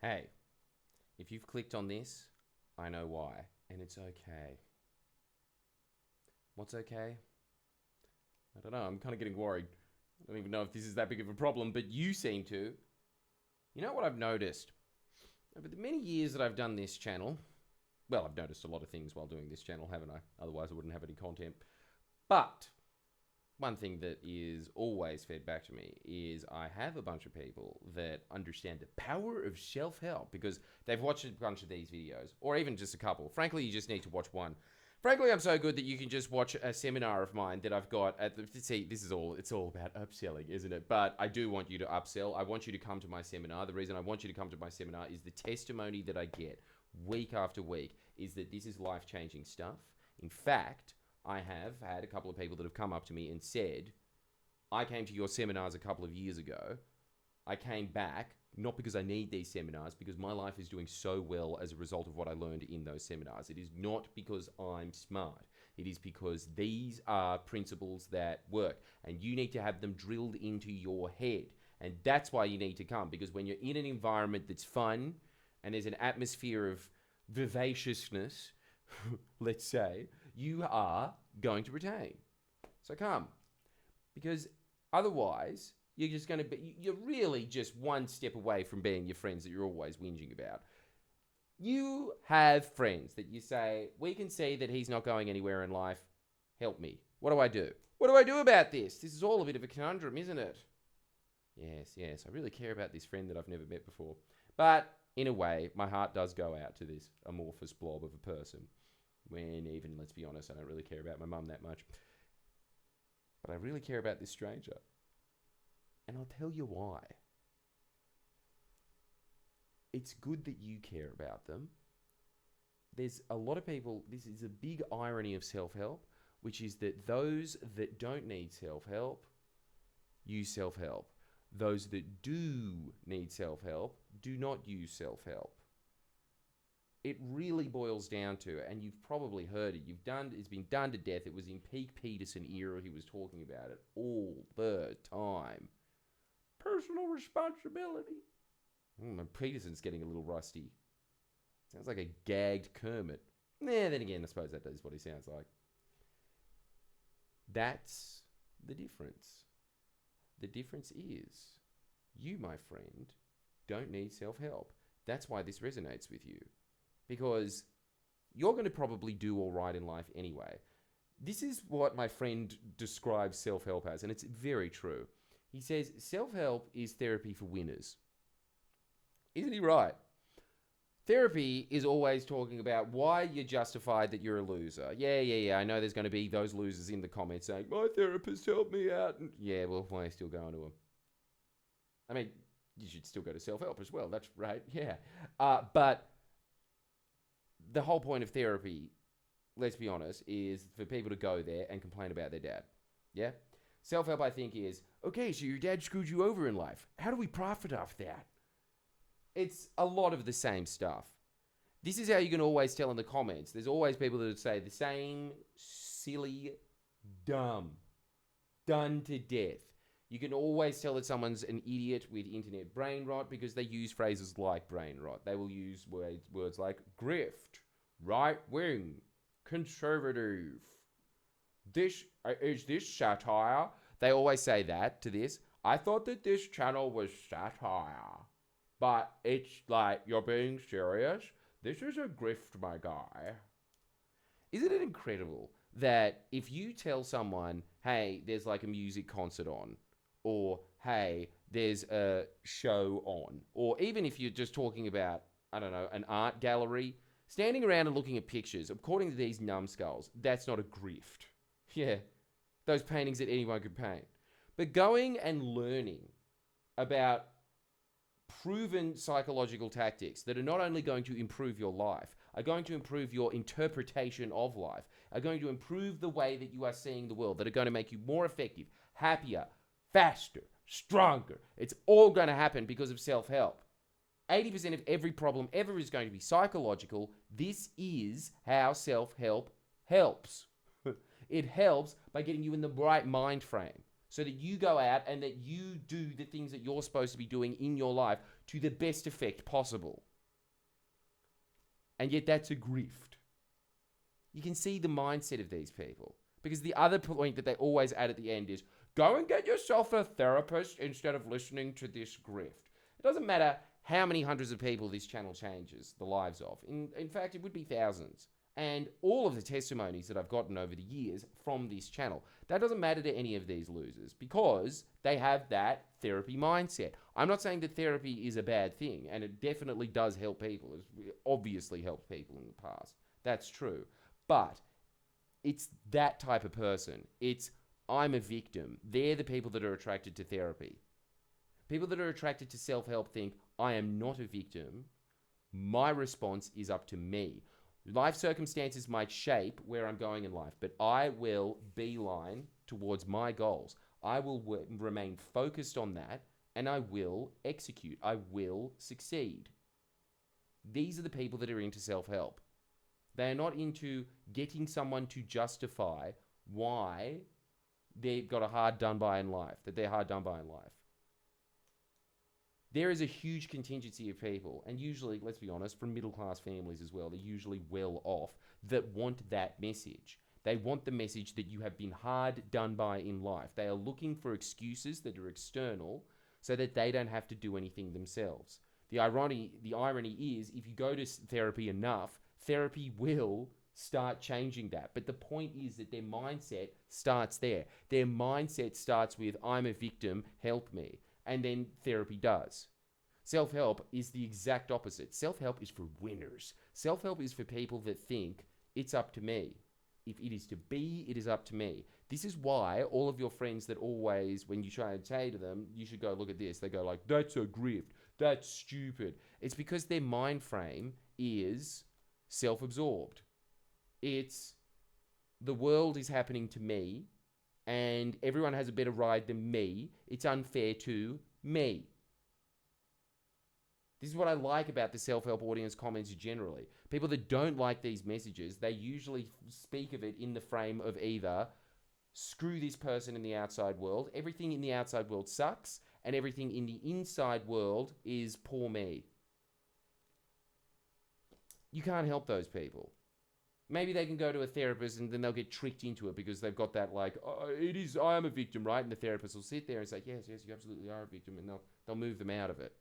Hey, if you've clicked on this, I know why, and it's okay. What's okay? I don't know, I'm kind of getting worried. I don't even know if this is that big of a problem, but you seem to. You know what I've noticed? Over the many years that I've done this channel, well, I've noticed a lot of things while doing this channel, haven't I? Otherwise, I wouldn't have any content. But one thing that is always fed back to me is I have a bunch of people that understand the power of self-help because they've watched a bunch of these videos, or even just a couple. Frankly, you just need to watch one. Frankly, I'm so good that you can just watch a seminar of mine that I've got at the... See, it's all about upselling, isn't it? But I do want you to upsell. I want you to come to my seminar. The reason I want you to come to my seminar is the testimony that I get week after week is that this is life-changing stuff. In fact, I have had a couple of people that have come up to me and said, I came to your seminars a couple of years ago. I came back, not because I need these seminars, because my life is doing so well as a result of what I learned in those seminars. It is not because I'm smart. It is because these are principles that work, and you need to have them drilled into your head. And that's why you need to come, because when you're in an environment that's fun, and there's an atmosphere of vivaciousness, let's say, you are going to retain. So come. Because otherwise, you're just going to be, you're really just one step away from being your friends that you're always whinging about. You have friends that you say, we can see that he's not going anywhere in life. Help me. What do I do? What do I do about this? This is all a bit of a conundrum, isn't it? Yes, I really care about this friend that I've never met before. But in a way, my heart does go out to this amorphous blob of a person. When even, let's be honest, I don't really care about my mum that much. But I really care about this stranger. And I'll tell you why. It's good that you care about them. There's a lot of people, this is a big irony of self-help, which is that those that don't need self-help use self-help. Those that do need self-help do not use self-help. It really boils down to, and you've probably heard it, it's been done to death. It was in peak Peterson era. He was talking about it all the time. Personal responsibility. Peterson's getting a little rusty. Sounds like a gagged Kermit. Then again, I suppose that is what he sounds like. That's the difference. The difference is, you, my friend, don't need self-help. That's why this resonates with you. Because you're going to probably do all right in life anyway. This is what my friend describes self-help as, and it's very true. He says, self-help is therapy for winners. Isn't he right? Therapy is always talking about why you're justified that you're a loser. Yeah. I know there's going to be those losers in the comments saying, my therapist helped me out. And yeah, well, why are you still going to him? I mean, you should still go to self-help as well. That's right, yeah. But the whole point of therapy, let's be honest, is for people to go there and complain about their dad. Yeah? Self-help, I think, is, okay, so your dad screwed you over in life. How do we profit off that? It's a lot of the same stuff. This is how you can always tell in the comments. There's always people that say the same silly, dumb, done to death. You can always tell that someone's an idiot with internet brain rot because they use phrases like brain rot. They will use words like grift, right wing, conservative. Is this satire? They always say that to this. I thought that this channel was satire. But it's like, you're being serious? This is a grift, my guy. Isn't it incredible that if you tell someone, hey, there's like a music concert on, or hey, there's a show on, or even if you're just talking about, I don't know, an art gallery, standing around and looking at pictures, according to these numbskulls, that's not a grift. Yeah, those paintings that anyone could paint. But going and learning about proven psychological tactics that are not only going to improve your life, are going to improve your interpretation of life, are going to improve the way that you are seeing the world, that are going to make you more effective, happier, faster, stronger. It's all going to happen because of self-help. 80% of every problem ever is going to be psychological. This is how self-help helps. It helps by getting you in the right mind frame. so that you go out and that you do the things that you're supposed to be doing in your life to the best effect possible. And yet that's a grift. You can see the mindset of these people. Because the other point that they always add at the end is, go and get yourself a therapist instead of listening to this grift. It doesn't matter how many hundreds of people this channel changes the lives of. In fact, it would be thousands. And all of the testimonies that I've gotten over the years from this channel, that doesn't matter to any of these losers because they have that therapy mindset. I'm not saying that therapy is a bad thing, and it definitely does help people. It's obviously helped people in the past. That's true. But it's that type of person. It's, I'm a victim. They're the people that are attracted to therapy. People that are attracted to self-help think, I am not a victim. My response is up to me. Life circumstances might shape where I'm going in life, but I will beeline towards my goals. I will remain focused on that, and I will execute. I will succeed. These are the people that are into self-help. They are not into getting someone to justify why they've got a hard done by in life, that they're hard done by in life. There is a huge contingency of people, and usually, let's be honest, from middle-class families as well, they're usually well off, that want that message. They want the message that you have been hard done by in life. They are looking for excuses that are external so that they don't have to do anything themselves. The irony is, if you go to therapy enough, therapy will start changing that. But the point is that their mindset starts there. Their mindset starts with, I'm a victim, help me. And then therapy does. Self-help is the exact opposite. Self-help is for winners. Self-help is for people that think, it's up to me. If it is to be, it is up to me. This is why all of your friends that always, when you try and say to them, you should go look at this, they go like, that's a grift, that's stupid. It's because their mind frame is self-absorbed. It's, the world is happening to me, and everyone has a better ride than me. It's unfair to me. This is what I like about the self-help audience comments generally. People that don't like these messages, they usually speak of it in the frame of either, screw this person in the outside world, everything in the outside world sucks, and everything in the inside world is poor me. You can't help those people. Maybe they can go to a therapist and then they'll get tricked into it because they've got that like, oh, I am a victim, right? And the therapist will sit there and say, yes, you absolutely are a victim, and they'll move them out of it.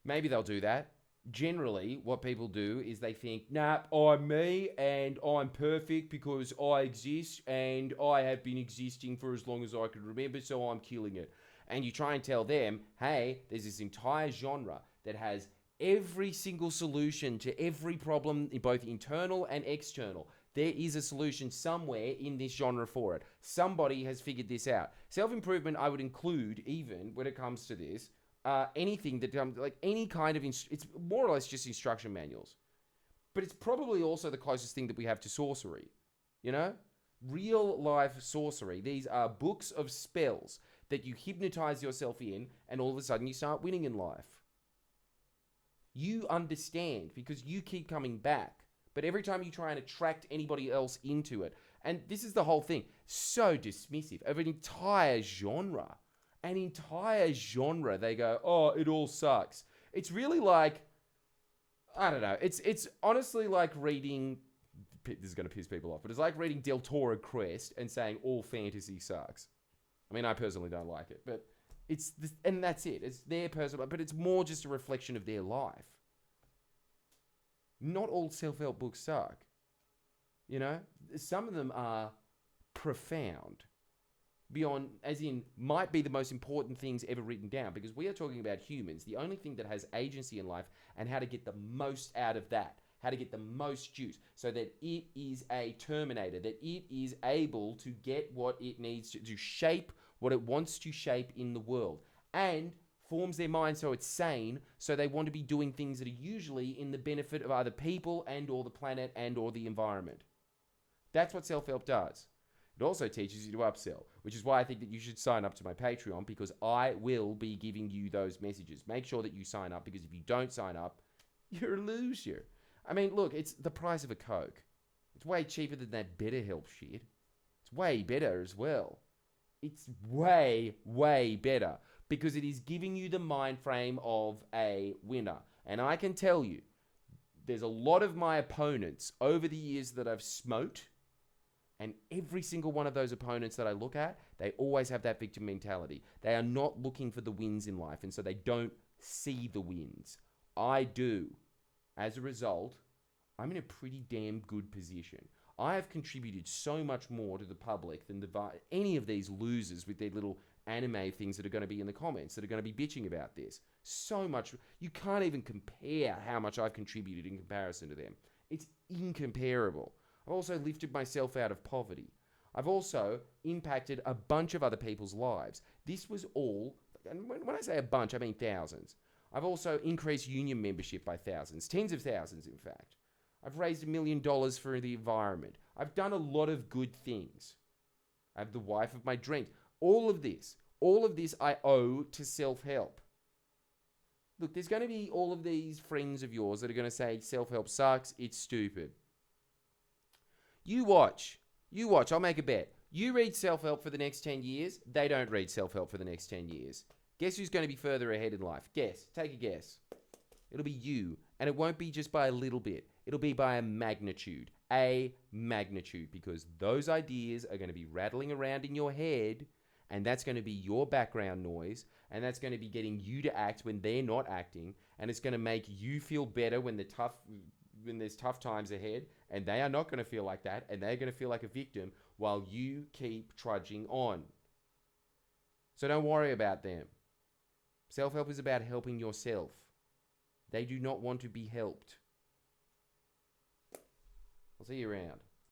Maybe they'll do that. Generally, what people do is they think, nah, I'm me and I'm perfect because I exist and I have been existing for as long as I can remember, so I'm killing it. And you try and tell them, hey, there's this entire genre that has every single solution to every problem, both internal and external. There is a solution somewhere in this genre for it. Somebody has figured this out. Self-improvement, I would include, even when it comes to this, anything that comes, like any kind of, it's more or less just instruction manuals. But it's probably also the closest thing that we have to sorcery. You know? Real life sorcery. These are books of spells that you hypnotize yourself in, and all of a sudden you start winning in life. You understand because you keep coming back. But every time you try and attract anybody else into it, and this is the whole thing, so dismissive of an entire genre. An entire genre, they go, oh, it all sucks. It's really like, I don't know, it's honestly like reading, this is going to piss people off, but it's like reading Del Toro Crest and saying all fantasy sucks. I mean, I personally don't like it, but it's this, and that's it. It's their personal, but it's more just a reflection of their life. Not all self-help books suck. You know, some of them are profound. Beyond, as in, might be the most important things ever written down, because we are talking about humans, the only thing that has agency in life, and how to get the most out of that, how to get the most juice, so that it is a Terminator, that it is able to get what it needs to shape what it wants to shape in the world, and forms their mind so it's sane, so they want to be doing things that are usually in the benefit of either people and or the planet and or the environment. That's what self-help does. It also teaches you to upsell, which is why I think that you should sign up to my Patreon, because I will be giving you those messages. Make sure that you sign up, because if you don't sign up, you're a loser. I mean, look, it's the price of a Coke. It's way cheaper than that BetterHelp shit. It's way better as well. It's way, way better because it is giving you the mind frame of a winner. And I can tell you, there's a lot of my opponents over the years that I've smoked, and every single one of those opponents that I look at, they always have that victim mentality. They are not looking for the wins in life, and so they don't see the wins. I do. As a result, I'm in a pretty damn good position. I have contributed so much more to the public than any of these losers with their little anime things that are going to be in the comments that are going to be bitching about this. So much. You can't even compare how much I've contributed in comparison to them. It's incomparable. I've also lifted myself out of poverty. I've also impacted a bunch of other people's lives. This was all, and when I say a bunch, I mean thousands. I've also increased union membership by thousands, tens of thousands, in fact. I've raised $1 million for the environment. I've done a lot of good things. I have the wife of my dreams. All of this I owe to self-help. Look, there's going to be all of these friends of yours that are going to say self-help sucks, it's stupid. You watch. I'll make a bet. You read self-help for the next 10 years, they don't read self-help for the next 10 years. Guess who's going to be further ahead in life? Guess. Take a guess. It'll be you. And it won't be just by a little bit. It'll be by a magnitude. A magnitude. Because those ideas are going to be rattling around in your head, and that's going to be your background noise, and that's going to be getting you to act when they're not acting, and it's going to make you feel better when there's tough times ahead, and they are not going to feel like that, and they're going to feel like a victim while you keep trudging on. So don't worry about them. Self-help is about helping yourself. They do not want to be helped. I'll see you around.